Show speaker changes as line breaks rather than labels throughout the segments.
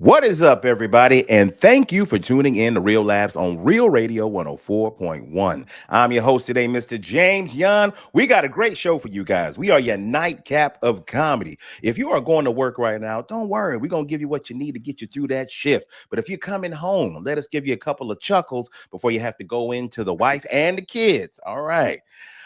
What is up, everybody? And thank you for tuning in to Real Labs on Real Radio 104.1. I'm your host today, Mr. James Young. We got a great show for you guys. We are your nightcap of comedy. If you are going to work right now, don't worry. We're going to give you what you need to get you through that shift. But if you're coming home, let us give you a couple of chuckles before you have to go into the wife and the kids. All right.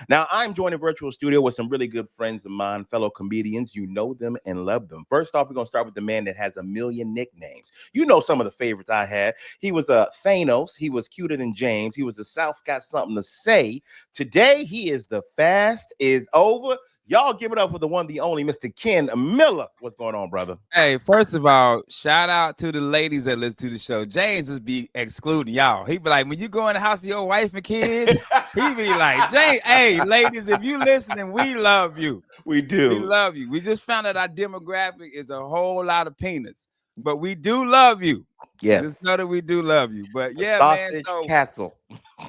Now, I'm joined in virtual studio with some really good friends of mine, fellow comedians. You know them and love them. First off, we're going to start with the man that has a million nicknames. You know some of the favorites I had. He was a Thanos. He was cuter than James. He was the South got something to say. Today, he is the fast is over. Y'all give it up for the one, the only Mr. Ken Miller. What's going on, brother?
Hey, first of all, shout out to the ladies that listen to the show. James just be excluding y'all. He be like, when you go in the house of your wife and kids, he be like, James, hey, ladies, if you listening, we love you.
We do.
We love you. We just found out our demographic is a whole lot of peanuts, but we do love you.
Yes.
Just know that we do love you. But yeah,
Sausage
man. So
Castle.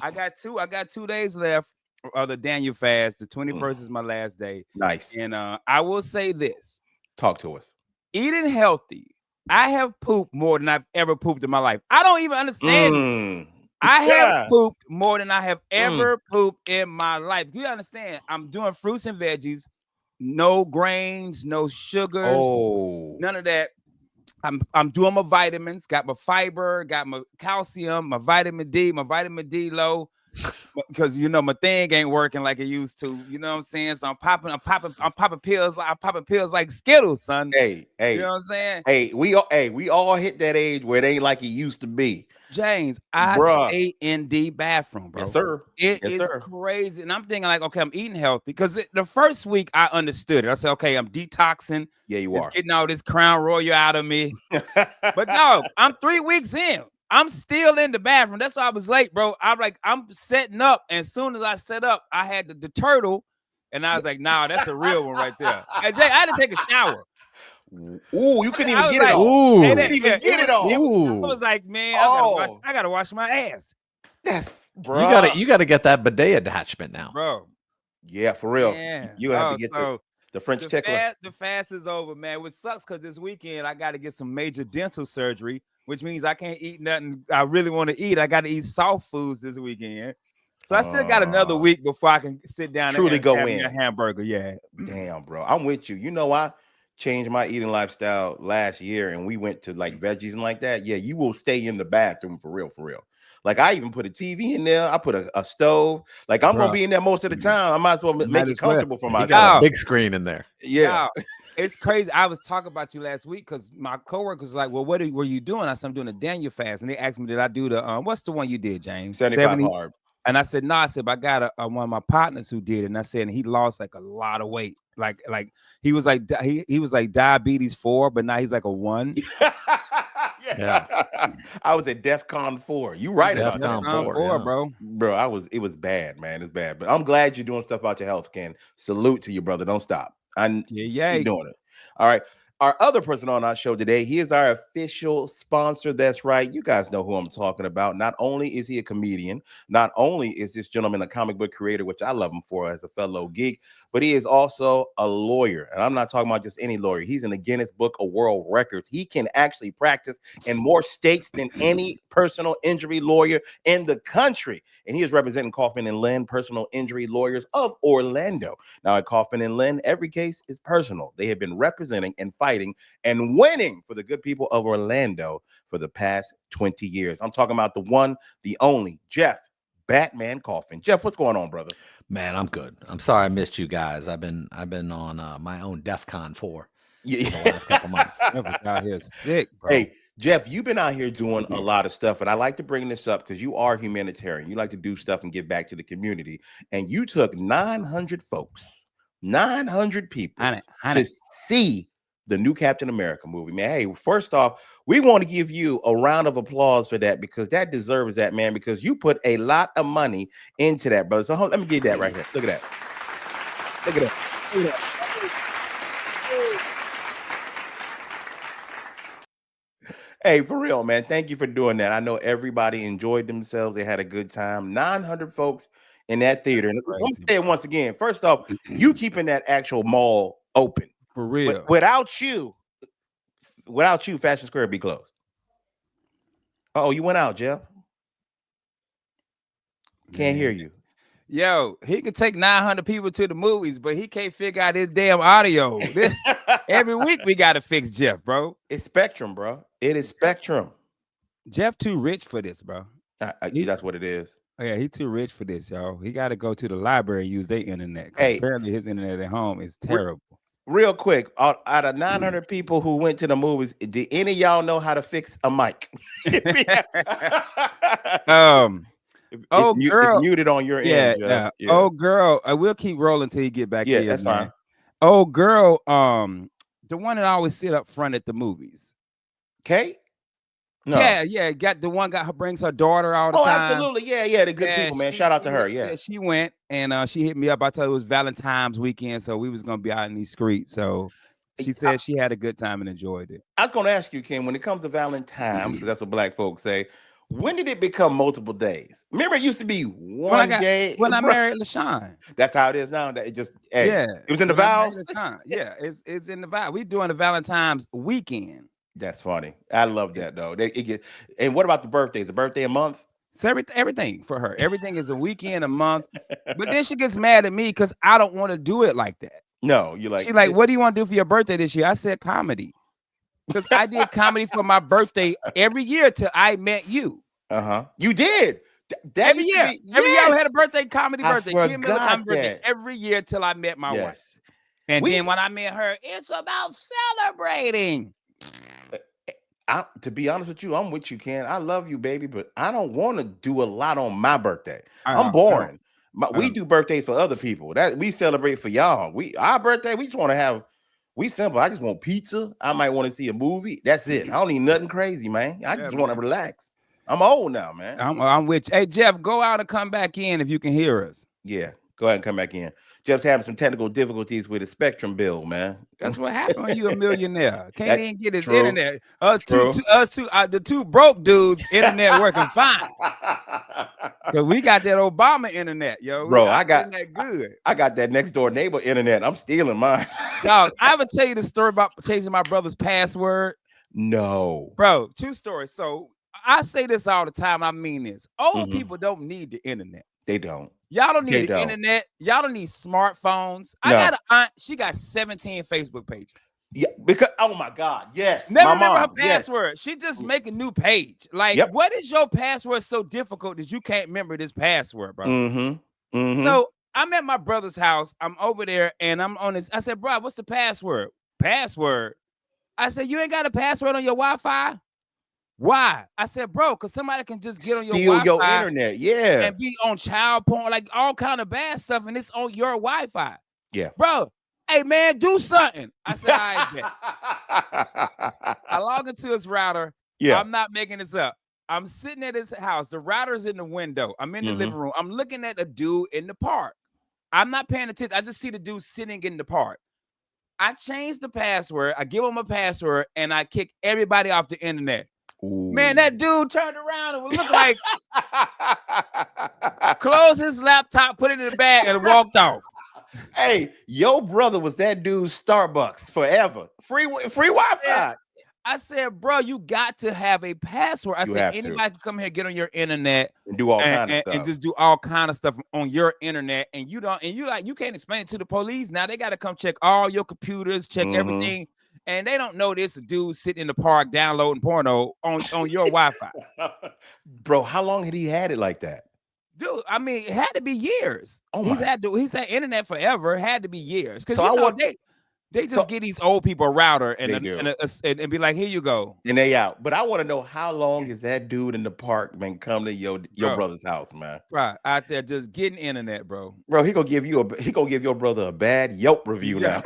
I got 2 days left of the Daniel fast. The 21st is my last day.
Nice.
And I will say this.
Talk to us.
Eating healthy. I have pooped more than I've ever pooped in my life. I don't even understand it. I have pooped more than I have ever pooped in my life. You understand? I'm doing fruits and veggies, no grains, no sugars, none of that. I'm doing my vitamins, got my fiber, got my calcium, my vitamin D low. Because my thing ain't working like it used to. You know what I'm saying? So I'm popping pills. I'm popping pills like Skittles, son.
Hey,
you know what I'm saying?
Hey, we all hit that age where it ain't like it used to be.
James, I stay in the bathroom, bro.
Yes, sir.
It is crazy. And I'm thinking like, okay, I'm eating healthy. Because the first week I understood it. I said, okay, I'm detoxing.
Yeah, you are.
Getting all this Crown Royal out of me. But no, I'm 3 weeks in. I'm still in the bathroom. That's why I was late, bro. I'm setting up. And as soon as I set up, I had the turtle. And I was like, nah, that's a real one right there. Hey, Jay, I had to take a shower.
Ooh, you couldn't even get it all. You didn't even get it all.
I was like, man, I gotta wash my ass.
That's
You gotta get that bidet attachment now,
bro.
Yeah, for real. Yeah. You have to get the French tickler.
The fast is over, man. Which sucks because this weekend I got to get some major dental surgery, which means I can't eat nothing I really want to eat. I got to eat soft foods this weekend. So I still got another week before I can sit down
and go
have
in
a hamburger. Yeah.
Damn, bro. I'm with you. You know, I changed my eating lifestyle last year and we went to like veggies and like that. Yeah, you will stay in the bathroom for real. Like I even put a TV in there. I put a stove. Like I'm gonna be in there most of the time. I might as well make it comfortable for myself.
You got a big screen in there.
Yeah.
It's crazy. I was talking about you last week because my coworker was like, well, what were you doing? I said, I'm doing a Daniel fast. And they asked me, did I do the what's the one you did, James?
75 hard.
And I said, no, I said, but I got one of my partners who did it. And I said, and he lost like a lot of weight. Like he was like he was like diabetes 4, but now he's like a 1.
Yeah. I was at DEFCON 4. You right about
DEFCON 4, bro.
Bro, it was bad, man. It's bad. But I'm glad you're doing stuff about your health, Ken. Salute to you, brother. Don't stop. Keep doing it. All right. Our other person on our show today, he is our official sponsor. That's right. You guys know who I'm talking about. Not only is he a comedian, not only is this gentleman a comic book creator, which I love him for as a fellow geek, but he is also a lawyer. And I'm not talking about just any lawyer. He's in the Guinness Book of World Records. He can actually practice in more states than any personal injury lawyer in the country. And he is representing Kauffman and Lynn, personal injury lawyers of Orlando. Now, at Kauffman and Lynn, every case is personal. They have been representing and fighting and winning for the good people of Orlando for the past 20 years. I'm talking about the one, the only, Jeff Batman Kauffman. Jeff, what's going on, brother?
Man, I'm good. I'm sorry I missed you guys. I've been on my own DEFCON 4 for the last couple months.
Out here sick, bro.
Hey, Jeff, you've been out here doing a lot of stuff, and I like to bring this up because you are humanitarian. You like to do stuff and give back to the community. And you took 900 folks, 900 people to see the new Captain America movie, man. Hey, first off, we want to give you a round of applause for that because that deserves that, man, because you put a lot of money into that, brother. So let me get that right here. Look at that. Look at that. Look at that. Hey, for real, man. Thank you for doing that. I know everybody enjoyed themselves. They had a good time. 900 folks in that theater. And let me say it once again. First off, you keeping that actual mall open.
For real.
Without you, Fashion Square would be closed. Oh, you went out, Jeff. Can't hear
Man.
you.
Yo, he can take 900 people to the movies, but he can't figure out his damn audio. Every week we got to fix Jeff, bro.
It's Spectrum, bro. It is Spectrum.
Jeff too rich for this, bro.
That's what it is.
Yeah, he too rich for this, y'all. He got to go to the library and use their internet.
Hey,
apparently his internet at home is terrible.
Real quick, out of 900 people who went to the movies, did any of y'all know how to fix a mic?
Girl,
it's muted on your end.
Yeah. Oh, girl, we'll keep rolling till you get back here.
Yeah, that's fine.
Oh, girl, the one that always sit up front at the movies.
Kate? No.
Yeah. Brings her daughter all the time.
Oh, absolutely. Yeah. The good people, man. Shout out to her. Yeah.
She went and she hit me up. I told her it was Valentine's weekend, so we was gonna be out in these streets. So she said she had a good time and enjoyed it.
I was gonna ask you, Kim, when it comes to Valentine's, because that's what black folks say. When did it become multiple days? Remember, it used to be one day.
When I married LaShawn.
That's how it is now. That it was in the vows.
Yeah, it's in the vow. We doing the Valentine's weekend.
That's funny. I love that though. And what about the birthdays? The birthday a month?
It's everything for her. Everything is a weekend, a month. But then she gets mad at me because I don't want to do it like that.
No, you're like,
she's like, what do you want to do for your birthday this year? I said comedy. Because I did comedy for my birthday every year till I met you.
You did.
Every year. Every year I had a birthday, comedy birthday.
Kim Miller comedy
birthday every year till I met my wife. And then when I met her, it's about celebrating.
To be honest with you, I'm with you, Ken. I love you, baby, but I don't want to do a lot on my birthday. I'm boring. We do birthdays for other people. That we celebrate for y'all. Our birthday, we just want to have. We simple. I just want pizza. I might want to see a movie. That's it. I don't need nothing crazy, man. I just want to relax. I'm old now, man.
I'm with you. Hey, Jeff, go out and come back in if you can hear us.
Yeah, go ahead and come back in. Jeff's having some technical difficulties with his Spectrum bill, man.
That's what happened when you a millionaire. Can't even get his internet. The two broke dudes, internet working fine. Cause we got that Obama internet, yo.
Bro, I got
that good.
I got that next door neighbor internet. I'm stealing mine.
Dog, I ever tell you the story about changing my brother's password?
No.
Bro, true story. So I say this all the time. I mean this. Old people don't need the internet.
They don't.
Y'all don't need the internet. Y'all don't need smartphones. I got an aunt. She got 17 Facebook pages.
Yeah, because oh my God, yes.
Never remember her password. Yes. She just make a new page. Like, what is your password so difficult that you can't remember this password, bro? So I'm at my brother's house. I'm over there and I'm on this. I said, bro, what's the password? Password. I said, you ain't got a password on your Wi-Fi? Why? I said, bro, because somebody can just get on your Wi-Fi,
your internet,
and be on child porn, like all kind of bad stuff, and it's on your Wi-Fi.
Yeah,
bro. Hey man, do something. I said, I bet. I log into his router. Yeah, I'm not making this up. I'm sitting at his house. The router's in the window. I'm in the living room. I'm looking at a dude in the park. I'm not paying attention. I just see the dude sitting in the park. I changed the password. I give him a password, and I kick everybody off the internet. Ooh. Man, that dude turned around and would look like closed his laptop, put it in the bag, and walked off.
Hey, your brother was that dude's Starbucks forever. Free Wi-Fi.
I said, bro, you got to have a password. I said, anybody can come here, get on your internet
and do all kind of stuff,
and just do all kind of stuff on your internet. And you can't explain it to the police. Now they got to come check all your computers, check everything. And they don't know this dude sitting in the park downloading porno on your Wi-Fi.
Bro, how long had he had it like that?
Dude, I mean, it had to be years. He's had internet forever. It had to be years. Because they just get these old people a router and be like, here you go.
And they out. But I want to know, how long has that dude in the park been come to your brother's house, man?
Right, out there just getting internet, bro.
Bro, he gonna give your brother a bad Yelp review now.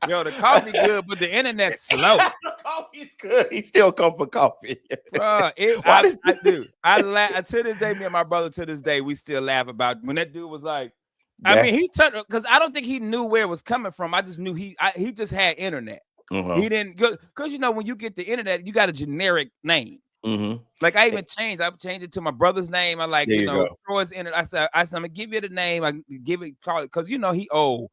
Yo, the coffee good, but the internet's slow.
The coffee's good. He still come for coffee.
Bro, I laugh to this day. Me and my brother to this day, we still laugh about when that dude was like, I mean, he took, because I don't think he knew where it was coming from. I just knew he just had internet. He didn't go, because when you get the internet, you got a generic name. Like I changed it to my brother's name. I like throw his internet. I said I'm gonna give you the name. I give it, call it, because he old.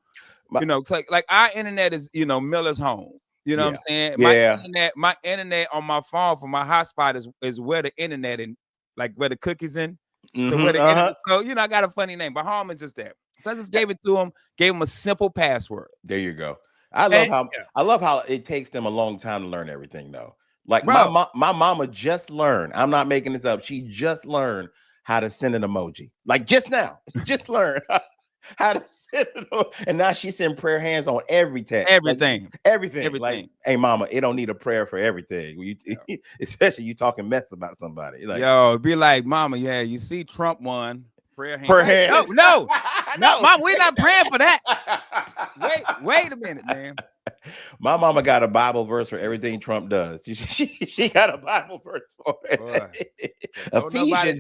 It's like our internet is Miller's home. You know what I'm saying?
Yeah.
My internet on my phone for my hotspot is where the internet and like where the cookies in. So where the internet, so I got a funny name, but home is just that. So I just gave it to him, gave him a simple password.
There you go. I love how it takes them a long time to learn everything though. Like my mama just learned. I'm not making this up. She just learned how to send an emoji. Like just now, just learned how to send it. And now she's sending prayer hands on every text.
Everything.
Like, everything. Like, hey, mama, it don't need a prayer for everything. Especially you talking mess about somebody. Like,
yo, be like, mama, yeah, you see Trump won. Prayer
hands.
No, mom, we're not praying for that. Wait a minute, man.
My mama got a Bible verse for everything Trump does. She got a Bible verse for it.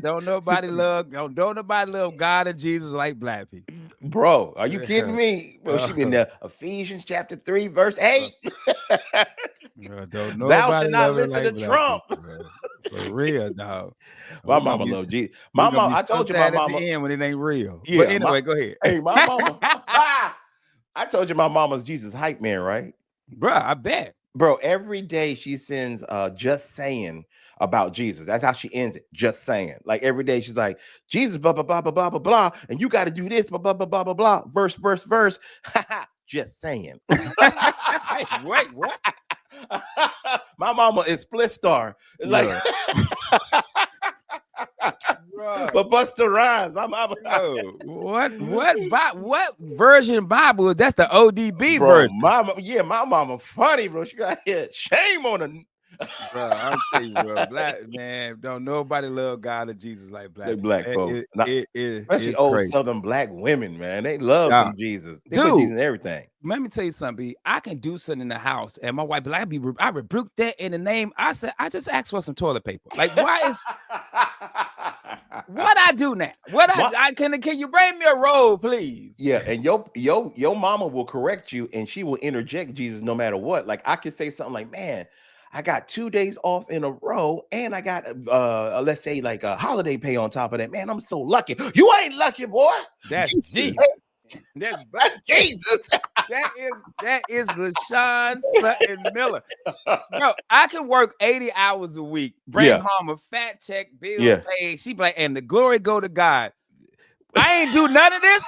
Don't nobody love God and Jesus like black people.
Bro, are you kidding me? Bro, she been there. Ephesians chapter 3, verse 8. Thou should not listen to Trump.
For real, dog.
My mama love Jesus. My mama, I told you my mama.
At the end when it ain't real.
Yeah,
but anyway, go ahead.
Hey, my mama. I told you my mama's Jesus hype man, right?
Bro, I bet.
Bro, every day she sends just saying about Jesus. That's how she ends it. Just saying. Like every day she's like, Jesus, blah, blah, blah, blah, blah, blah, blah. And you got to do this, blah, blah, blah, blah, blah, blah. Verse. Just saying.
Wait, what?
My mama is Spliff Star. Like, but Busta Rhymes. My mama.
What version Bible? That's the ODB version.
My mama funny, bro. She got hit. Shame on her.
Bro, I'm telling you, bro. Black man, don't nobody love God or Jesus like black
folks.
Especially
old
crazy.
Southern black women, man. They love some Jesus. They put Jesus in everything.
Let me tell you something, B. I can do something in the house, and my wife be like, I rebuke that in the name. I said, I just asked for some toilet paper. Like, why is what I do now? Can you bring me a roll, please?
Yeah, and your mama will correct you, and she will interject Jesus no matter what. Like I could say something like, man, I got 2 days off in a row, and I got let's say like a holiday pay on top of that. Man, I'm so lucky. You ain't lucky, boy.
That's Jesus. That's black Jesus. That is LaShawn Sutton Miller. Bro, I can work 80 hours a week, bring home a fat check, bills paid. She be like, and the glory go to God. I ain't do none of this.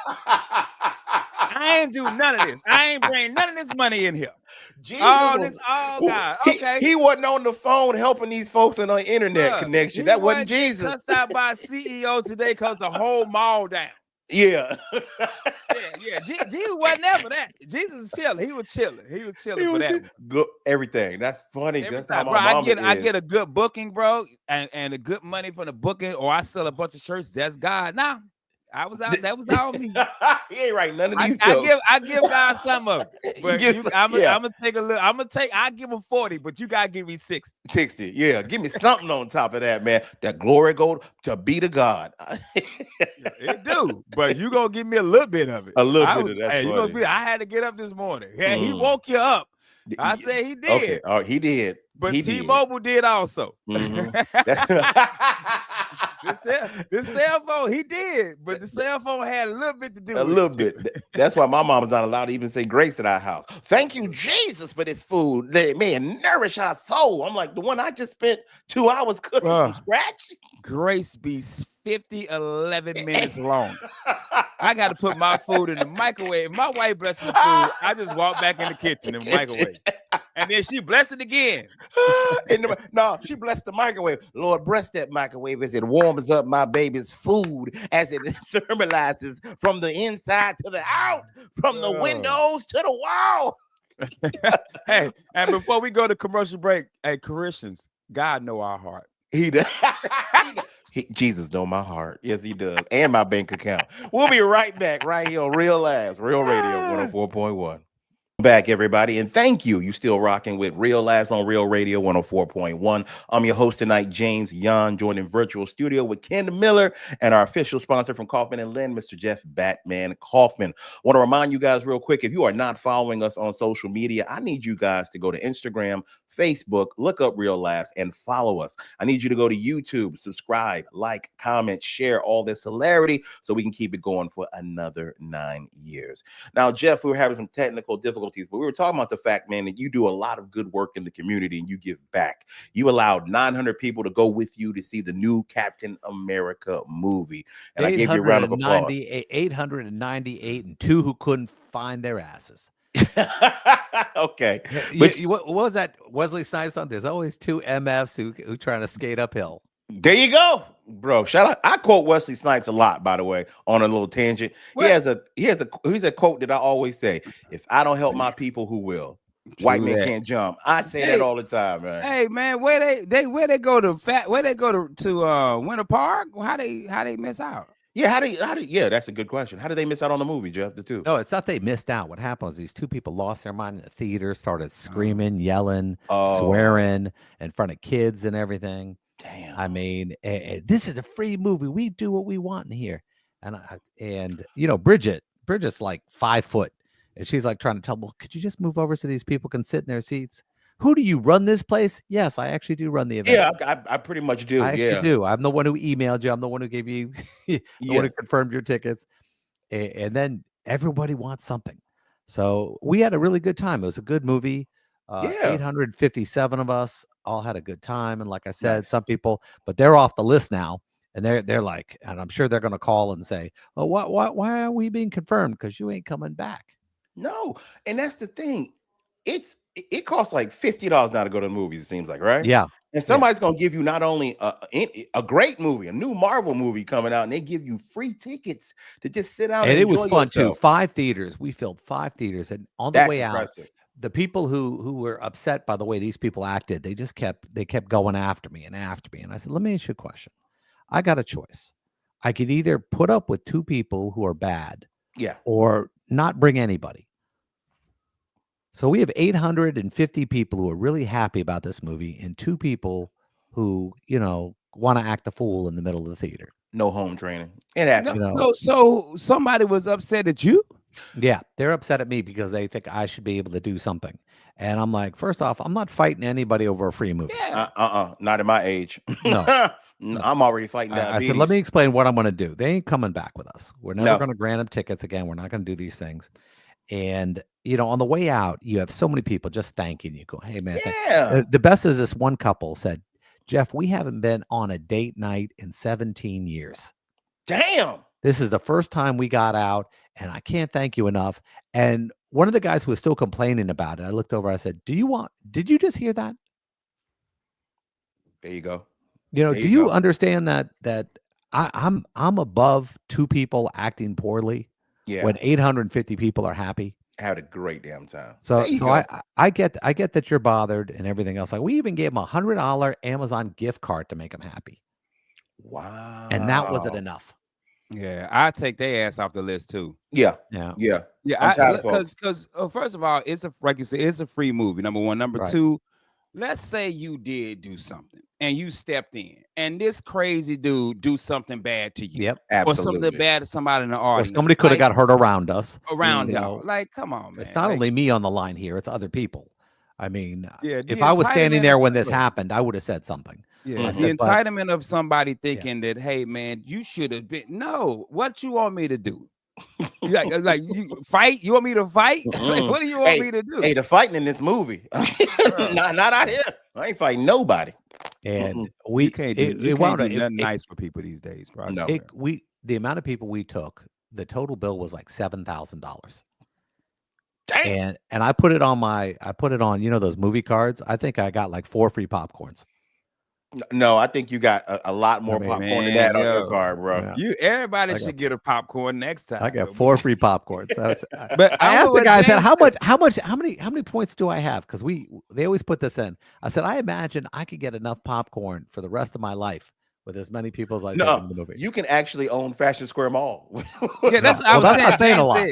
I ain't bring none of this money in here.
Jesus
all God. Okay.
He wasn't on the phone helping these folks in the internet connection. That wasn't Jesus.
Cussed out by CEO today because the whole mall down.
Yeah.
Jesus wasn't ever that. Jesus is chilling. He was chilling for that.
Good everything. That's funny. That's how
my mama I get a good booking, bro, and a good money from the booking, or I sell a bunch of shirts. That's God. Nah, I was out. That was all me.
He ain't writing none of these.
I give God some of it. But I'm gonna take a look. I give him 40, but you gotta give me 60.
60. Yeah, give me something on top of that, man. That glory go to be to God.
It do, but you gonna give me a little bit of it.
A little bit of that.
Hey, you gonna be. I had to get up this morning. Yeah, he woke you up. I said he did.
Okay, all right, he did.
But T-Mobile did also.
Mm-hmm.
This cell phone, he did, but the cell phone had a little bit to do with it.
A little bit. That's why my mom is not allowed to even say grace at our house. Thank you, Jesus, for this food that may nourish our soul. I'm like, the one I just spent 2 hours cooking from scratch.
Grace be 11 minutes long. I got to put my food in the microwave. My wife blessing the food. I just walk back in the kitchen and microwave. And then she blessed it again.
No, she blessed the microwave. Lord, bless that microwave as it warms up my baby's food, as it thermalizes from the inside to the out, from the windows to the wall.
Hey, and before we go to commercial break, hey, Christians, God know our heart.
He does. Jesus know my heart. Yes, he does. And my bank account. We'll be right back right here on Real Labs, Real Radio 104.1. Back, everybody, and thank you. You still rocking with Real Labs on Real Radio 104.1. I'm your host tonight, James Young, joined in virtual studio with Ken Miller and our official sponsor from Kauffman and Lynn, Mr. Jeff Batman Kauffman. I want to remind you guys real quick, if you are not following us on social media, I need you guys to go to Instagram, Facebook, look up Real Laughs and follow us. I need you to go to YouTube, subscribe, like, comment, share all this hilarity so we can keep it going for another 9 years. Now, Jeff, we were having some technical difficulties, but we were talking about the fact, man, that you do a lot of good work in the community and you give back. You allowed 900 people to go with you to see the new Captain America movie. And I gave you a round of applause.
898 and two who couldn't find their asses.
Okay.
What was that Wesley Snipes on? There's always two MFs who trying to skate uphill.
There you go, bro. Shout out. I quote Wesley Snipes a lot, by the way, on a little tangent. He's a quote that I always say: if I don't help my people, who will? White man can't jump. I say that all the time, man.
Hey man, where they go to Winter Park? How they miss out?
Yeah, how do yeah, that's a good question. How did they miss out on the movie, Jeff? The two?
No, it's not they missed out. What happened was these two people lost their mind in the theater, started screaming, yelling, swearing in front of kids and everything.
Damn.
I mean, this is a free movie. We do what we want in here. And you know, Bridget's like 5 foot. And she's like trying to tell them, well, could you just move over so these people can sit in their seats? Who do you run this place? Yes, I actually do run the event.
Yeah, I pretty much do.
I actually do. I'm the one who emailed you. I'm the one who gave you the one who confirmed your tickets. And then everybody wants something. So we had a really good time. It was a good movie. 857 of us all had a good time. And like I said, some people, but they're off the list now. And they're like, and I'm sure they're going to call and say, oh, why are we being confirmed? Because you ain't coming back.
No. And that's the thing. It costs like $50 now to go to the movies, it seems like, right?
Yeah.
And somebody's going to give you not only a great movie, a new Marvel movie coming out, and they give you free tickets to just sit down and
it was fun
yourself.
too. 5 theaters. We filled 5 theaters. And on the way out, the people who were upset by the way these people acted, they kept going after me. And I said, let me ask you a question. I got a choice. I could either put up with 2 people who are bad, or not bring anybody. So we have 850 people who are really happy about this movie and 2 people who, you know, want to act a fool in the middle of the theater.
No home training. It happens.
So somebody was upset at you?
Yeah, they're upset at me because they think I should be able to do something. And I'm like, first off, I'm not fighting anybody over a free movie.
Yeah. Not at my age.
No.
I'm already fighting diabetes.
I said, let me explain what I'm going to do. They ain't coming back with us. We're never going to grant them tickets again. We're not going to do these things. And, you know, on the way out, you have so many people just thanking you. Go, hey, man. The best is this one couple said, Jeff, we haven't been on a date night in 17 years.
Damn.
This is the first time we got out, and I can't thank you enough. And one of the guys who was still complaining about it, I looked over, I said, did you just hear that?
There you go.
You know, do you understand that I'm above 2 people acting poorly when 850 people are happy?
I had a great damn time.
So I get that you're bothered and everything else. Like, we even gave them $100 Amazon gift card to make them happy.
Wow.
And that wasn't enough.
Yeah, I take their ass off the list too.
Yeah.
Because first of all, it's like you said, it's a free movie. Number one. Number two, let's say you did do something and you stepped in, and this crazy dude do something bad to you.
Yep,
absolutely.
Or something bad to somebody in the audience.
Or somebody could have got hurt around us.
Like, come on, man.
It's not only me on the line here; it's other people. I mean,
if
I was standing there when this happened, I would have said something.
Yeah, the entitlement of somebody thinking that, hey, man, you should have been. No, what you want me to do? like you fight? You want me to fight? Like, what do you want me to do?
Hey, the fighting in this movie, not out here. I ain't fighting nobody.
And
you can't do nothing nice for people these days.
No. The amount of people we took, the total bill was like $7,000. And I put it on, you know, those movie cards. I think I got like 4 free popcorns.
No, I think you got a lot more popcorn than that on your card, bro.
Yeah. Everybody should get a popcorn next time.
I got 4 free popcorns. But I asked the guy, I said, how many points do I have? Because they always put this in. I said, I imagine I could get enough popcorn for the rest of my life with as many people as I take in the movie.
You can actually own Fashion Square Mall.
That's I was
not saying a lot.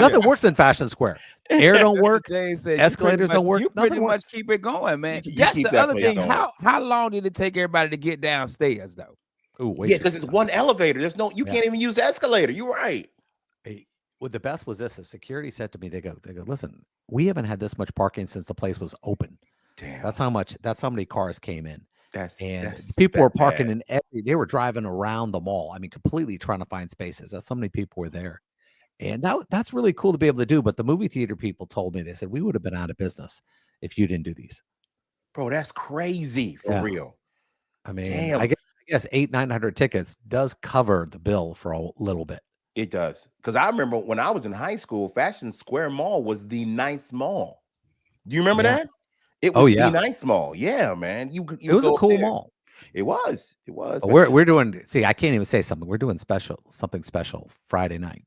Nothing works in Fashion Square. Air don't work. Escalators don't work.
You pretty much keep it going, man. That's the other thing. How long did it take everybody to get downstairs, though?
Because it's one elevator. There's no. You can't even use the escalator. You're right.
Well, the best was this. The security said to me, they go, listen, we haven't had this much parking since the place was open.
Damn.
That's how many cars came in. And
That's
people were parking
bad.
they were driving around the mall. I mean, completely trying to find spaces. That's so many people were there. And that's really cool to be able to do. But the movie theater people told me, they said, we would have been out of business if you didn't do these.
Bro, that's crazy for real.
I mean,
damn.
I guess 800-900 tickets does cover the bill for a little bit.
It does. Because I remember when I was in high school, Fashion Square Mall was the nice mall. Do you remember that? It was the nice mall. Yeah, man.
It was a cool mall.
It was. But
we're doing. See, I can't even say something. We're doing something special Friday night.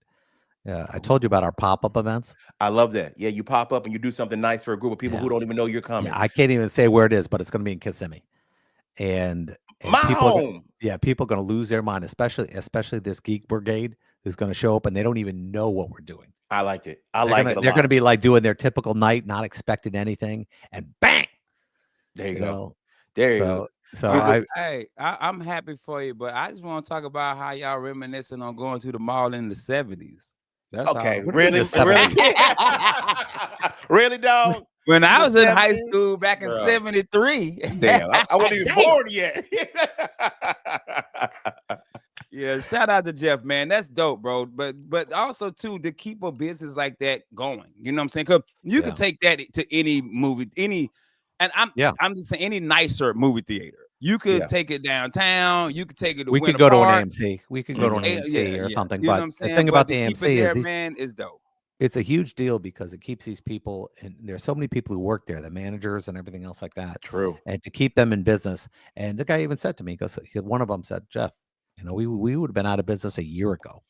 I told you about our pop-up events.
I love that. Yeah, you pop up and you do something nice for a group of people who don't even know you're coming.
Yeah, I can't even say where it is, but it's going to be in Kissimmee. And
my home.
People are going to lose their mind, especially this geek brigade who's going to show up and they don't even know what we're doing.
I liked it.
They're going to be like doing their typical night, not expecting anything, and bang.
There you go. There you go.
So
I'm happy for you, but I just want to talk about how y'all reminiscing on going to the mall in the 70s. That's
okay. Really, really, dog.
When I was in high school back in 73.
Damn, I wasn't even born yet.
Yeah, shout out to Jeff, man. That's dope, bro. But also too to keep a business like that going. You know what I'm saying? Because you can take that to any movie, I'm just saying any nicer movie theater. You could take it downtown. You could take it to
we could go to an AMC. We could go to an AMC or something.
You know
but
what I'm saying?
The thing about the AMC is
man, is dope.
It's a huge deal because it keeps these people, and there's so many people who work there, the managers and everything else like that.
True.
And to keep them in business. And the guy even said to me, one of them said, Jeff, we would have been out of business a year ago.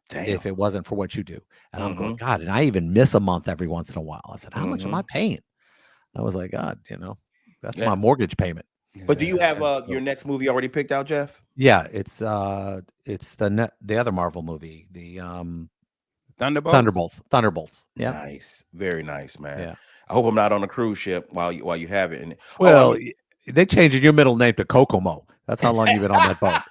Damn. If it wasn't for what you do. And I'm going, God, and I even miss a month every once in a while. I said, how much am I paying? I was like, God, that's my mortgage payment.
But do you have your next movie already picked out, Jeff?
Yeah, it's the other Marvel movie, the
Thunderbolts.
Thunderbolts. Yeah.
Nice. Very nice, man.
Yeah.
I hope I'm not on a cruise ship while you have it. And,
they changed your middle name to Kokomo. That's how long you've been on that boat.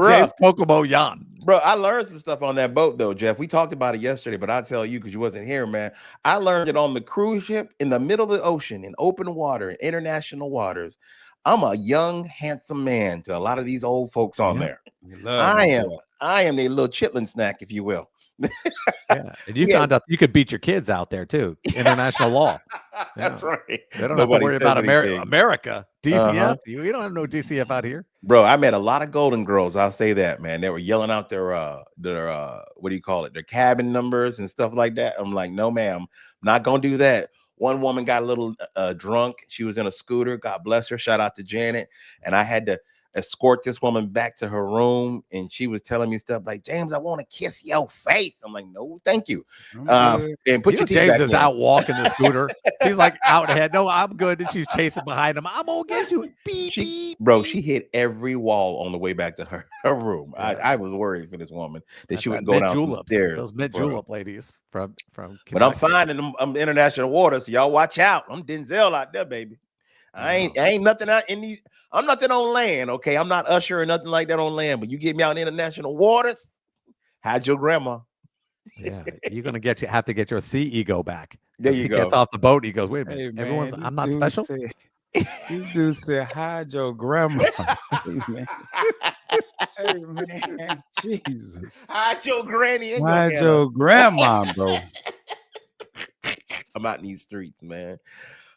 James Kokomo Jan.
Bro, I learned some stuff on that boat, though, Jeff. We talked about it yesterday, but I'll tell you because you wasn't here, man. I learned it on the cruise ship in the middle of the ocean, in open water, in international waters. I'm a young, handsome man to a lot of these old folks on there. I am a little chitlin snack, if you will.
And you found out you could beat your kids out there too. International law.
That's right.
They don't have to worry about America. DCF. You don't have no DCF out here.
Bro, I met a lot of Golden Girls. I'll say that, man. They were yelling out their what do you call it? Their cabin numbers and stuff like that. I'm like, no, ma'am, I'm not gonna do that. One woman got a little drunk. She was in a scooter. God bless her. Shout out to Janet. And I had to escort this woman back to her room, and she was telling me stuff like, James, I want to kiss your face. I'm like, no, thank you. And put your
James is out walking the scooter. He's like out ahead. No, I'm good. And she's chasing behind him. I'm gonna get you. Beep, beep,
bro, she hit every wall on the way back to her room. Yeah. I was worried for this woman that she would go down some stairs.
Those mid julep ladies from
Kentucky. But I'm fine in them international waters, so y'all watch out. I'm Denzel out there, baby. I ain't nothing out in these. I'm nothing on land, okay? I'm not Usher or nothing like that on land. But you get me out in international waters, hide your grandma.
Yeah, you're gonna have to get your sea ego back.
There you
he
go.
Gets off the boat. He goes, wait a minute,
hey, man,
everyone's. I'm not special.
This dude said, hide your grandma. Hey man, Jesus,
hide your granny.
Hide your grandma, bro.
I'm out in these streets, man.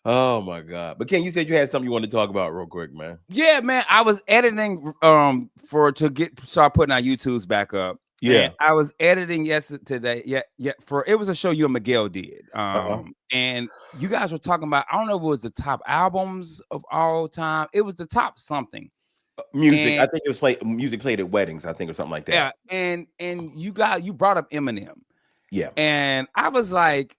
Oh my God. But Ken, you said you had something you wanted to talk about real quick, man.
Yeah, man. I was editing start putting our YouTubes back up.
Yeah.
And I was editing yesterday. Yeah. It was a show you and Miguel did. And you guys were talking about, I don't know if it was the top albums of all time. It was the top something.
Music. I think it was music played at weddings, I think, or something like that.
Yeah. And you brought up Eminem.
Yeah.
And I was like,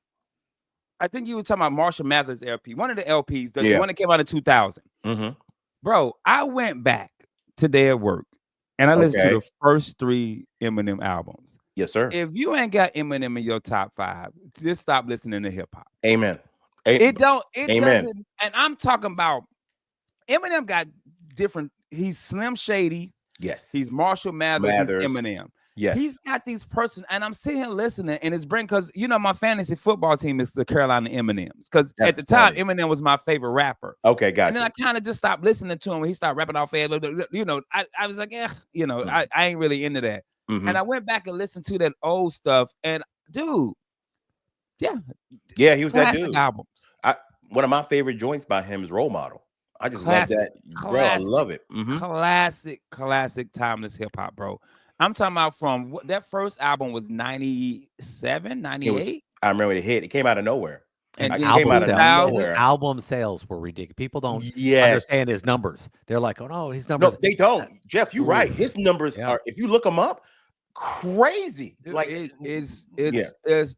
I think you were talking about Marshall Mathers LP, one of the LPs, the one that came out in 2000.
Mm-hmm.
Bro, I went back today at work and I listened to the first 3 Eminem albums.
Yes, sir.
If you ain't got Eminem in your top 5, just stop listening to hip hop.
Amen.
It doesn't. And I'm talking about Eminem got different. He's Slim Shady.
Yes.
He's Marshall Mathers. He's Eminem.
Yes.
He's got these person, and I'm sitting here listening, and it's bring because my fantasy football team is the Carolina Eminems. Because at the time, Eminem was my favorite rapper.
Okay, gotcha.
And then I kind of just stopped listening to him when he started rapping off air. I was like, I ain't really into that. And I went back and listened to that old stuff, and dude,
he was that dude.
Albums.
One of my favorite joints by him is Role Model. I just love that, bro. I love it.
Classic, timeless hip hop, bro. I'm talking about from that first album was 97, 98.
I remember it hit. It came out of nowhere.
And
it came out of nowhere.
Album sales were ridiculous. People don't understand his numbers. They're like, oh no, his numbers.
No, they don't. Jeff, you're right. His numbers are, if you look them up, crazy.
Dude, like it's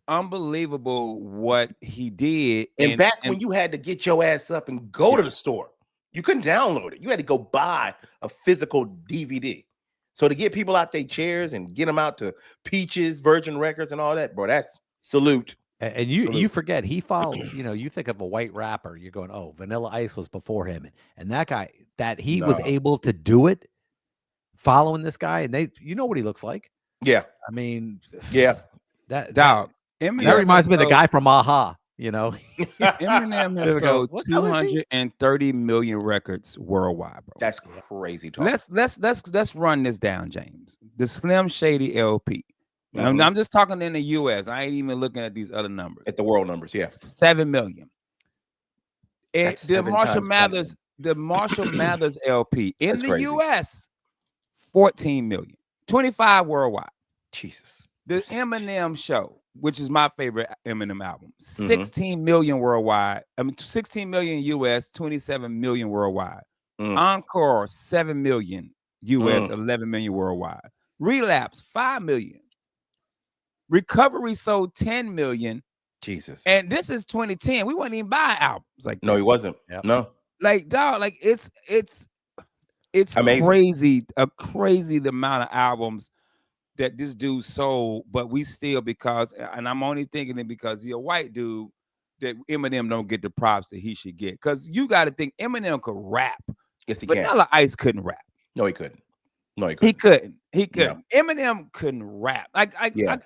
unbelievable what he did.
And when you had to get your ass up and go to the store, you couldn't download it. You had to go buy a physical DVD. So to get people out their chairs and get them out to Peaches, Virgin Records, and all that, bro, that's salute.
And you forget he followed. You think of a white rapper, you're going, oh, Vanilla Ice was before him, and that guy was able to do it, following this guy, and what he looks like.
Yeah,
I mean,
that
reminds me of the guy from Aha.
Eminem has sold 230 million records worldwide, bro.
That's crazy talk.
Let's run this down, James. The Slim Shady LP. I'm just talking in the U.S. I ain't even looking at these other numbers.
At the world numbers,
7 million. The Marshall Mathers LP in the U.S. 14 million. 25 worldwide.
Jesus.
The Eminem Show, which is my favorite Eminem album, 16 million worldwide. 16 million US, 27 million worldwide. Encore, 7 million US, 11 million worldwide. Relapse, 5 million. Recovery sold 10 million.
Jesus.
And this is 2010. We wasn't even buying albums like that.
No, he wasn't. Yep. No.
Like, dog, like it's
amazing.
crazy the amount of albums that this dude sold, but we still, and I'm only thinking it because he's a white dude, that Eminem don't get the props that he should get. Because you got to think Eminem could rap.
Yes, he
Vanilla Ice couldn't rap.
No, he couldn't.
He couldn't. No. Eminem couldn't rap.
Vanilla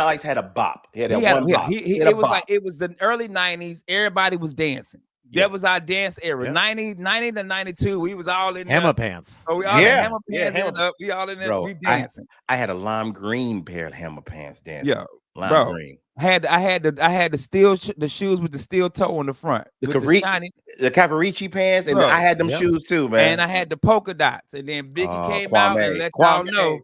Ice had a bop. He had one bop.
It was the early 90s. Everybody was dancing. That was our dance era. 90 to 92. We was all in
hammer pants.
Oh, we all in hammer pants. We all in there. We dancing.
I had a lime green pair of hammer pants dancing.
Yeah,
lime green.
I had the steel the shoes with the steel toe on the front.
The Cavarici pants, and I had them shoes too, man.
And I had the polka dots. And then Biggie came out and let y'all know,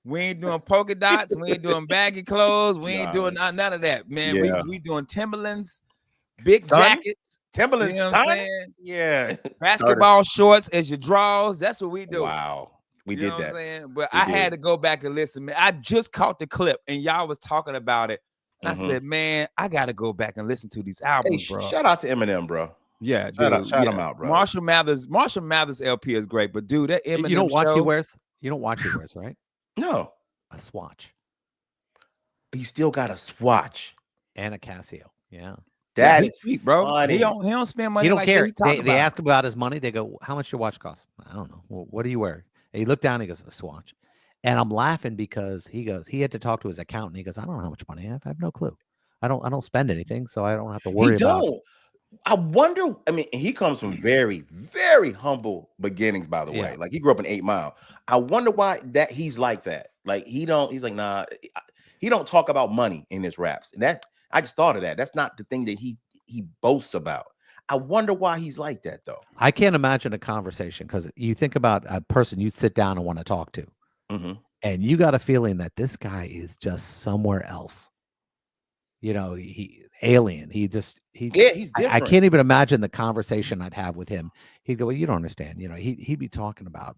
we ain't doing polka dots. We ain't doing baggy clothes. We ain't doing none of that, man. Yeah. We doing Timberlands, big jackets.
Timberlands,
you know what I'm saying?
Yeah.
Basketball shorts as your draws. That's what we do.
Wow. We did that.
What I'm saying? But I had to go back and listen, man. I just caught the clip and y'all was talking about it. And I said, man, I got to go back and listen to these albums, bro.
Shout out to Eminem, bro.
Yeah,
shout him out, bro.
Marshall Mathers LP is great, but dude, that Eminem
You don't watch he wears, right?
No.
A swatch.
He still got a swatch.
And a Casio. Yeah.
That is
sweet, bro.
Funny.
He don't spend money.
He don't
like
care. They ask him about his money. They go, "How much your watch cost?" I don't know. Well, what do you wear? And he looked down. And he goes, "A swatch." And I'm laughing because he had to talk to his accountant. He goes, "I don't know how much money I have. I have no clue. I don't spend anything, so I don't have to worry about it."
I wonder. I mean, he comes from very, very humble beginnings. By the way, like he grew up in 8 Mile. I wonder why he's like that. Like he's like, nah. He don't talk about money in his raps. And I just thought of that. That's not the thing that he boasts about. I wonder why he's like that, though.
I can't imagine a conversation because you think about a person you sit down and want to talk to, and you got a feeling that this guy is just somewhere else. He alien. He's different. I can't even imagine the conversation I'd have with him. He'd go, "Well, you don't understand." He'd be talking about.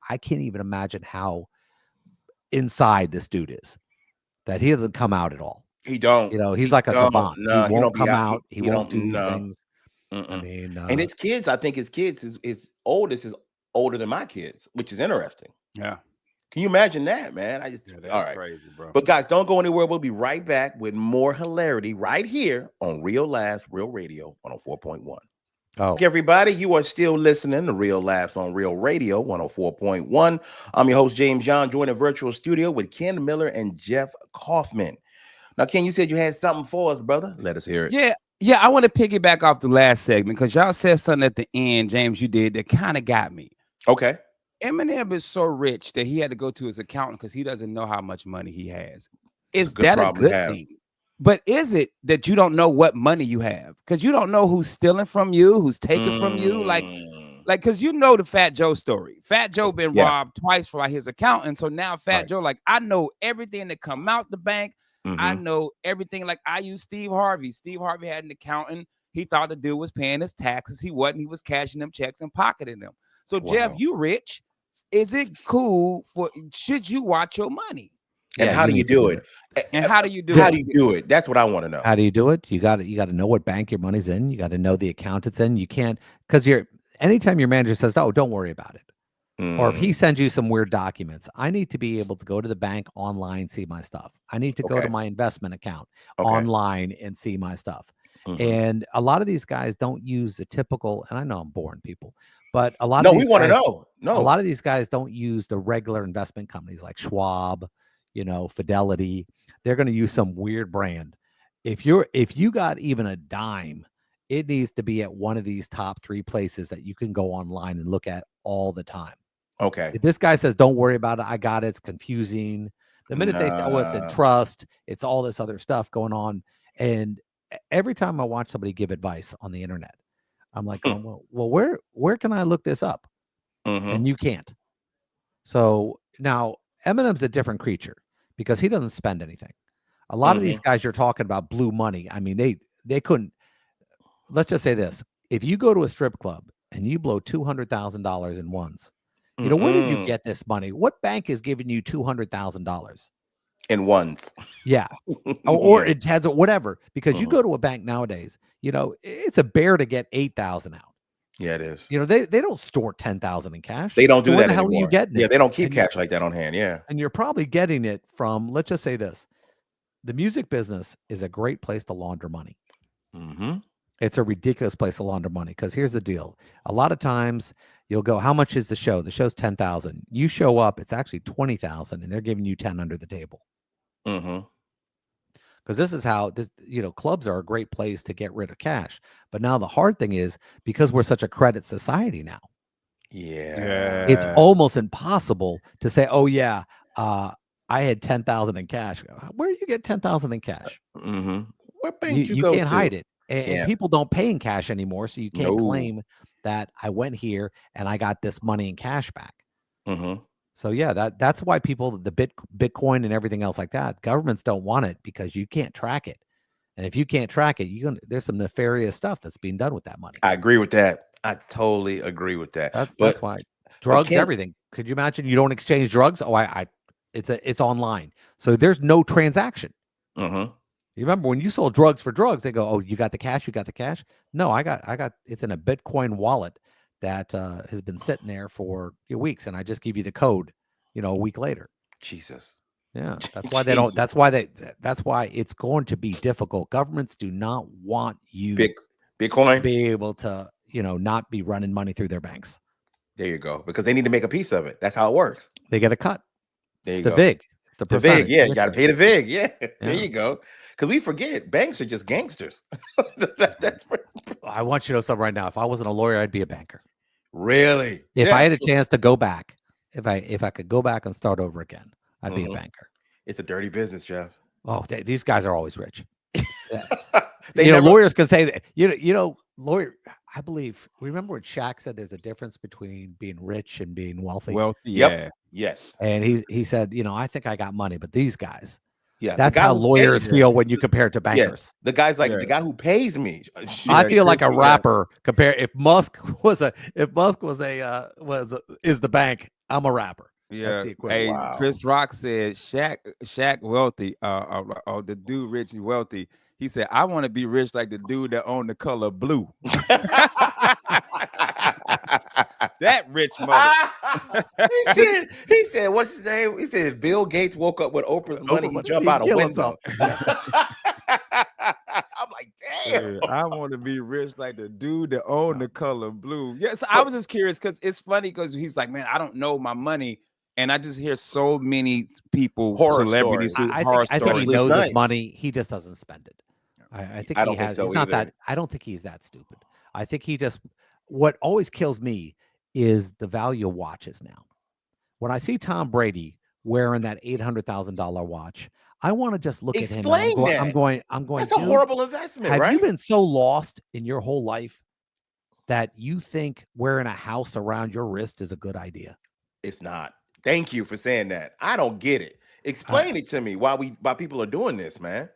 I can't even imagine how inside this dude is. That he doesn't come out at all.
He don't.
He's like a savant. No, he won't come out. He won't do these things. I mean,
and his kids, I think his oldest is older than my kids, which is interesting.
Yeah.
Can you imagine that, man?
That's
all right.
Crazy, bro.
But guys, don't go anywhere. We'll be right back with more hilarity right here on Real Last Real Radio 104.1. Everybody, you are still listening to Real Laughs on Real Radio 104.1. I'm your host, James John, joined in virtual studio with Ken Miller and Jeff Kauffman. Now, Ken, you said you had something for us, brother. Let us hear
it. Yeah, I want to piggyback off the last segment because y'all said something at the end, James, you did, that kind of got me.
Okay.
Eminem is so rich that he had to go to his accountant because he doesn't know how much money he has. Is that a good thing? But is it that you don't know what money you have? Because you don't know who's stealing from you, who's taking from you. Like, because you know the Fat Joe story. Fat Joe been robbed twice by his accountant. So now Fat Joe, like, I know everything that come out the bank. I know everything. Like, I use Steve Harvey. Steve Harvey had an accountant. He thought the dude was paying his taxes. He wasn't. He was cashing them checks and pocketing them. So, Jeff, you rich. Is it cool should you watch your money?
And how do you do it?
And how do you do
it? How do you do it? That's what I want to know.
How do you do it? You got to know what bank your money's in. You got to know the account it's in. You can't, because anytime your manager says, "Oh, don't worry about it," or if he sends you some weird documents, I need to be able to go to the bank online, see my stuff. I need to go to my investment account online and see my stuff. And a lot of these guys don't use the typical, and I know I'm boring people, but a lot of these guys, a lot of these guys don't use the regular investment companies like Schwab, Fidelity. They're going to use some weird brand. If you got even a dime, it needs to be at one of these top 3 places that you can go online and look at all the time.
Okay.
If this guy says, "Don't worry about it, I got it," it's confusing. The minute they say, "Oh, it's in trust," it's all this other stuff going on. And every time I watch somebody give advice on the internet, I'm like, well, where can I look this up? And you can't. So now Eminem's a different creature because he doesn't spend anything. A lot of these guys you're talking about blew money. I mean, they couldn't. Let's just say this: if you go to a strip club and you blow $200,000 in ones, where did you get this money? What bank is giving you $200,000
in ones?
Yeah, or it has whatever. Because you go to a bank nowadays, it's a bear to get 8,000 out.
Yeah, it is.
They don't store 10,000 in cash.
They don't do that
Where the
anymore.
hell are you getting it?
Yeah, they don't keep cash like that on hand. Yeah,
and you're probably getting it from. Let's just say this: the music business is a great place to launder money. It's a ridiculous place to launder money because here's the deal: a lot of times you'll go, "How much is the show?" The show's 10,000. You show up, it's actually 20,000, and they're giving you 10 under the table. Because this is how clubs are a great place to get rid of cash. But now the hard thing is because we're such a credit society now.
Yeah,
it's almost impossible to say, "Oh yeah, I had 10,000 in cash." Where do you get 10,000 in cash?
What bank
you can't hide it, and people don't pay in cash anymore, so you can't claim that I went here and I got this money in cash back. So yeah, that's why people, the Bitcoin and everything else like that, governments don't want it because you can't track it. And if you can't track it, there's some nefarious stuff that's being done with that money.
I agree with that. I totally agree with that.
That's why drugs, everything. Could you imagine you don't exchange drugs? Oh, it's online. So there's no transaction. You remember when you sold drugs for drugs, they go, "Oh, you got the cash? You got the cash?" No, I got it's in a Bitcoin wallet that has been sitting there for weeks, and I just give you the code, a week later.
Jesus.
Yeah, that's why they don't. That's why it's going to be difficult. Governments do not want you
Bitcoin
to be able to, not be running money through their banks.
There you go, because they need to make a piece of it. That's how it works.
They get a cut.
There you
go.
The
VIG. It's the percentage.
VIG. Yeah, you got to pay the VIG. Yeah, there you go. Because we forget banks are just gangsters.
I want you to know something right now. If I wasn't a lawyer, I'd be a banker.
Really?
If I had a chance to go back, if I could go back and start over again, I'd be a banker.
It's a dirty business, Jeff.
Oh, these guys are always rich. Lawyers can say that. Lawyer. I believe. Remember when Shaq said there's a difference between being rich and being wealthy.
Yeah. Yes.
And he said, I think I got money, but these guys.
Yeah,
that's how lawyers feel when you compare it to bankers.
The guy's like the guy who pays me.
I feel like a rapper compared. If Musk is the bank, I'm a rapper.
Yeah. Hey, Chris Rock said Shaq wealthy. The dude rich and wealthy. He said, "I want to be rich like the dude that owned the color blue." That rich mother.
he said, what's his name? He said, if Bill Gates woke up with Oprah's money, he'd jump out a window. I'm like,
I want to be rich like the dude that owned the color blue. Yes, I was just curious because it's funny because he's like, man, I don't know my money. And I just hear so many people, celebrities,
I think he knows his money. He just doesn't spend it. I think he has. He's not that. I don't think he's that stupid. I think he just. What always kills me is the value of watches now. When I see Tom Brady wearing that $800,000 watch, I want to just look at him. And I'm going.
That's a horrible investment.
Have you been so lost in your whole life that you think wearing a house around your wrist is a good idea?
It's not. Thank you for saying that. I don't get it. Explain it to me why people are doing this, man.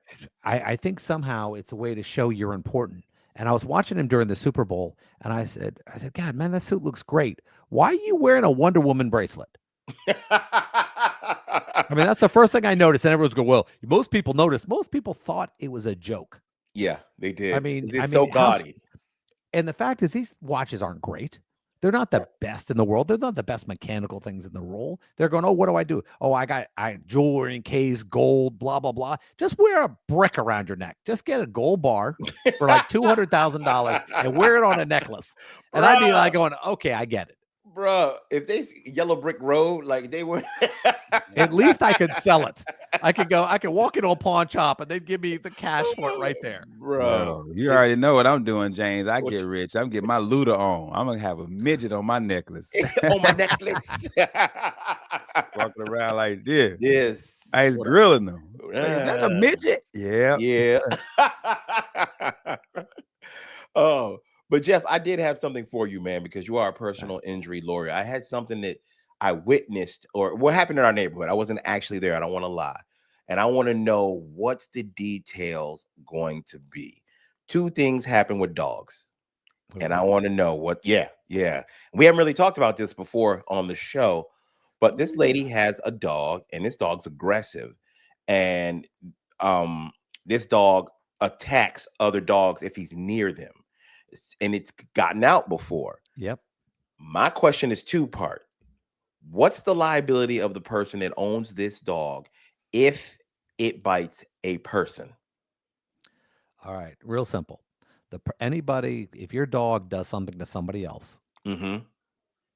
I think somehow it's a way to show you're important. And I was watching him during the Super Bowl, and I said, God, man, that suit looks great. Why are you wearing a Wonder Woman bracelet? I mean, that's the first thing I noticed. And everyone's going, well, most people noticed. Most people thought it was a joke.
Yeah, they did.
I mean,
it's so gaudy.
And the fact is, these watches aren't great. They're not the best in the world. They're not the best mechanical things in the world. They're going, oh, what do I do? Oh, I jewelry in case, gold, blah, blah, blah. Just wear a brick around your neck. Just get a gold bar for like $200,000 and wear it on a necklace. And I'd be like going, okay, I get it.
Bro, if they yellow brick road like they were,
at least I could sell it. I could walk into a pawn shop and they'd give me the cash for it right there.
Bro, you already know what I'm doing, James. I get rich. I'm getting my looter on. I'm gonna have a midget on my necklace.
On my necklace.
Walking around like this.
Yes.
I was grilling them. Is that a midget?
Yeah. Yeah. Oh. But Jeff, I did have something for you, man, because you are a personal injury lawyer. I had something that I witnessed, or what happened in our neighborhood. I wasn't actually there. I don't want to lie. And I want to know what's the details going to be. Two things happened with dogs. And I want to know what, yeah. We haven't really talked about this before on the show, but this lady has a dog, and this dog's aggressive. And this dog attacks other dogs if he's near them. And it's gotten out before.
Yep.
My question is two-part. What's the liability of the person that owns this dog if it bites a person?
All right. Real simple. If your dog does something to somebody else,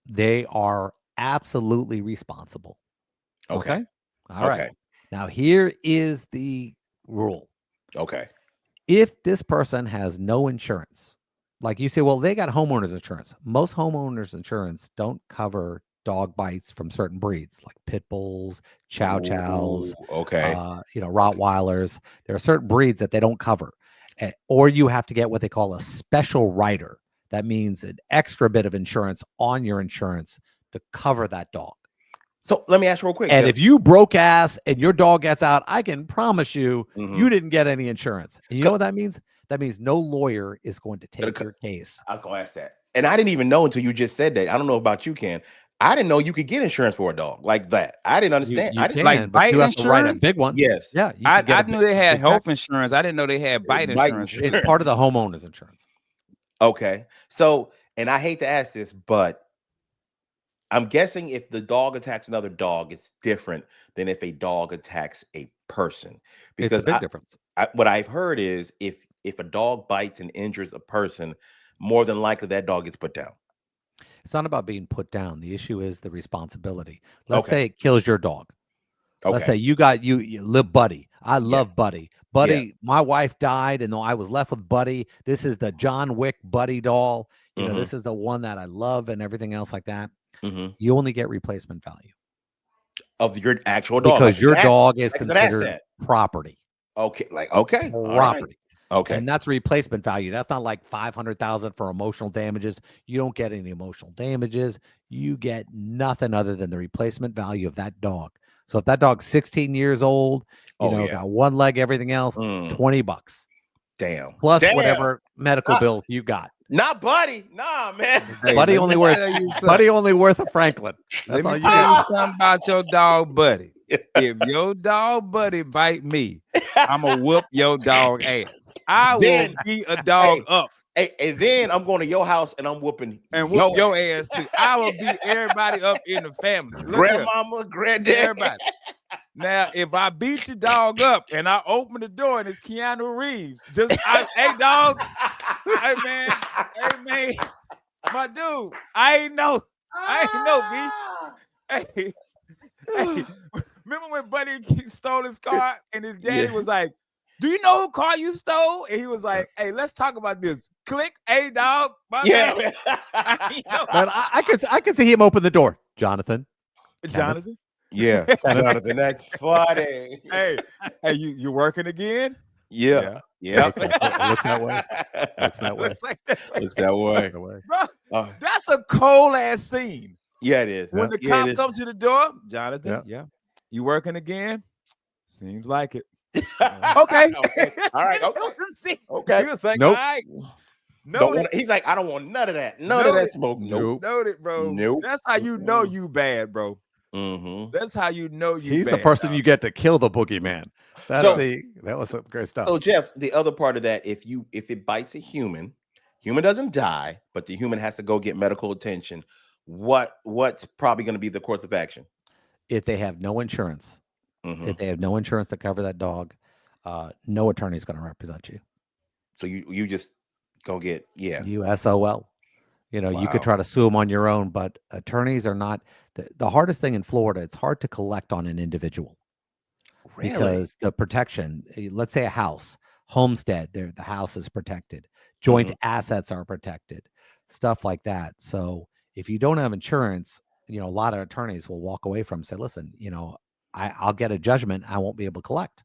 they are absolutely responsible. Okay. All right. Now, here is the rule.
Okay.
If this person has no insurance, like you say, well, they got homeowners insurance. Most homeowners insurance don't cover dog bites from certain breeds, like pit bulls, chow chows, Rottweilers. There are certain breeds that they don't cover, or you have to get what they call a special rider. That means an extra bit of insurance on your insurance to cover that dog.
So let me ask you real quick.
And if you broke ass and your dog gets out, I can promise you, you didn't get any insurance. And you know what that means? That means no lawyer is going to take your case.
I was going to ask that. And I didn't even know until you just said that. I don't know about you, Ken. I didn't know you could get insurance for a dog like that. I didn't understand.
I didn't like bite insurance. To write a big one.
Yes.
Yeah.
I knew they had health insurance. I didn't know they had bite insurance.
It's part of the homeowners insurance.
Okay. So, and I hate to ask this, but I'm guessing if the dog attacks another dog, it's different than if a dog attacks a person. Because
it's a big difference.
What I've heard is if a dog bites and injures a person, more than likely that dog gets put down.
It's not about being put down. The issue is the responsibility. Let's say it kills your dog. Let's say you live Buddy. I love Buddy. Buddy, my wife died, and I was left with Buddy. This is the John Wick Buddy doll. You know, this is the one that I love and everything else like that. You only get replacement value
of your actual dog
because your dog is considered property.
Property.
Right. Okay. And that's replacement value. That's not like $500,000 for emotional damages. You don't get any emotional damages. You get nothing other than the replacement value of that dog. So if that dog's 16 years old, got one leg, everything else, $20.
Damn.
Plus whatever medical bills you got.
Not Buddy. Nah, man.
Hey, Buddy only worth a Franklin. That's all you
tell you something about your dog Buddy. If your dog Buddy bite me, I'm gonna whoop your dog ass. I will beat a dog up.
Hey, and then I'm going to your house and I'm whooping
and whoop your ass too. I will beat everybody up in the family.
Grandmama, granddad,
everybody. Now, if I beat your dog up and I open the door and it's Keanu Reeves, hey, dog, hey, man, my dude, I ain't know, B. Hey, remember when Buddy stole his car and his daddy was like, do you know who car you stole? And he was like, hey, let's talk about this. Click, hey, dog, my man.
But I could see him open the door. Jonathan.
Yeah, Jonathan, that's funny.
Hey, you working again?
Yeah.
Looks that way.
Looks that way.
Bro, that's a cold ass scene.
Yeah, it is.
When the cop comes to the door, Jonathan, you working again? Seems like it. Okay.
All right. Okay.
He was like, all right.
He's like, I don't want none of that. None of that smoke. Nope.
Noted, bro. Nope. That's how you know you bad, bro.
Mm-hmm.
That's how you know
He's bad, the person you get to kill the boogeyman. That was some great stuff.
So Jeff, the other part of that, if it bites a human doesn't die, but the human has to go get medical attention. What's probably going to be the course of action?
If they have no insurance, if they have no insurance to cover that dog, no attorney is going to represent you.
So you just go get
USOL. You could try to sue them on your own, but attorneys are not the hardest thing in Florida. It's hard to collect on an individual. Really? Because the protection, let's say a house, homestead, the house is protected. Joint assets are protected, stuff like that. So if you don't have insurance, a lot of attorneys will walk away from and say, listen, I'll get a judgment. I won't be able to collect.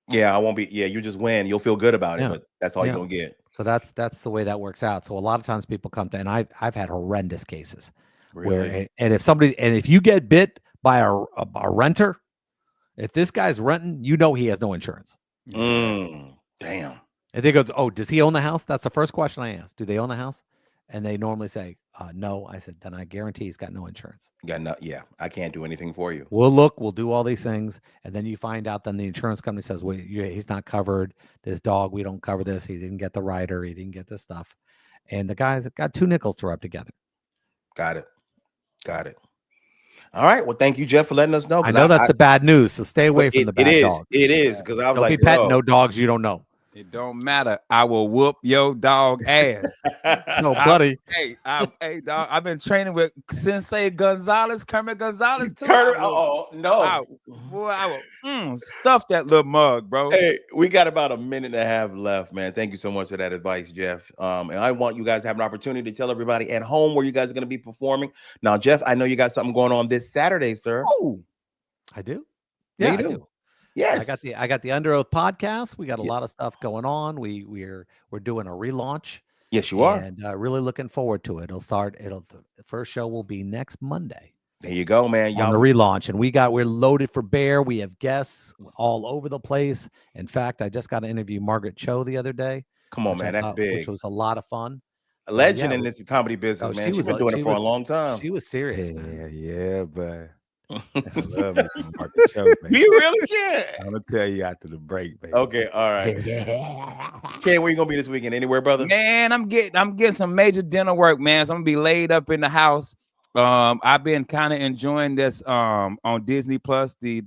Yeah, I won't be. Yeah, you just win. You'll feel good about it, but that's all you're going to get.
So that's the way that works out. So a lot of times people come to, and I've had horrendous cases where, and if you get bit by a renter, if this guy's renting, he has no insurance.
Damn.
And they go, oh, does he own the house? That's the first question I ask. Do they own the house? And they normally say, no. I said, then I guarantee he's got no insurance.
Yeah, I can't do anything for you.
We'll do all these things. And then you find out, then the insurance company says, well, he's not covered. This dog, we don't cover this. He didn't get the rider. He didn't get this stuff. And the guy got two nickels to rub together.
Got it. All right. Well, thank you, Jeff, for letting us know.
I know that's the bad news. So stay away from the bad dog.
It is. Because I was
don't be petting no dogs you don't know.
It don't matter. I will whoop your dog ass.
No, buddy.
Hey, dog. I've been training with Sensei Gonzalez, Kermit Gonzalez too.
No.
I will stuff that little mug, bro.
Hey, we got about a minute and a half left, man. Thank you so much for that advice, Jeff. And I want you guys to have an opportunity to tell everybody at home where you guys are going to be performing. Now, Jeff, I know you got something going on this Saturday, sir.
Oh, I do. Yeah, I do. Yes, I got the Under Oath podcast. We got a lot of stuff going on. We're doing a relaunch.
Yes, you are,
and really looking forward to it. The first show will be next Monday.
There you go, man.
Y'all, on the relaunch, and we're loaded for bear. We have guests all over the place. In fact, I just got to interview Margaret Cho the other day.
Come on, man, that's big.
Which was a lot of fun.
A legend in this comedy business, man. She's been doing it for a long time.
She was serious, man.
Yeah, but. I love me some Margaret Cho, man.
You really can.
I'm gonna tell you after the break, baby.
Okay, all right. Ken, where you gonna be this weekend? Anywhere, brother?
Man, I'm getting some major dinner work, man. So I'm gonna be laid up in the house. I've been kind of enjoying this on Disney Plus, the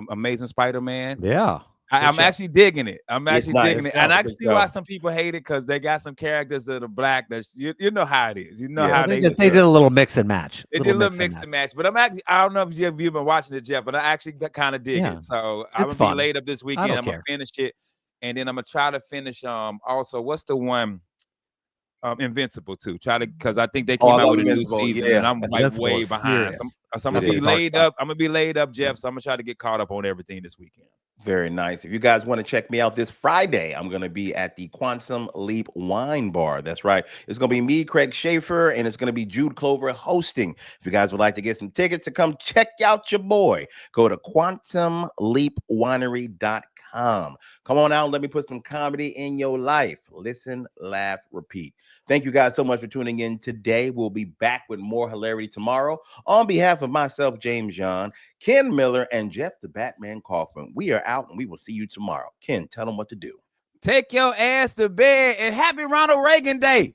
Amazing Spider-Man.
Yeah.
I'm actually digging it. And I can see why some people hate it because they got some characters that are black. That you know how it is. You know how
they did a little mix and match.
They did a little mix and match. But I don't know if you've been watching it, Jeff, but I actually kind of dig it. So I'm gonna be laid up this weekend. I'm gonna finish it, and then I'm gonna try to finish. Also, what's the one? Invincible too. Because I think they came out with a new season, and I'm like way behind. So I'm gonna be laid up. I'm gonna be laid up, Jeff. So I'm gonna try to get caught up on everything this weekend.
Very nice. If you guys want to check me out this Friday, I'm going to be at the Quantum Leap Wine Bar. That's right. It's going to be me, Craig Schaefer, and it's going to be Jude Clover hosting. If you guys would like to get some tickets to come check out your boy, go to quantumleapwinery.com. Come on out and let me put some comedy in your life. Listen, laugh, repeat. Thank you guys so much for tuning in today. We'll be back with more hilarity tomorrow. On behalf of myself, James John, Ken Miller, and Jeff the Batman Kauffman, we are out and we will see you tomorrow. Ken, tell them what to do.
Take your ass to bed and happy Ronald Reagan Day.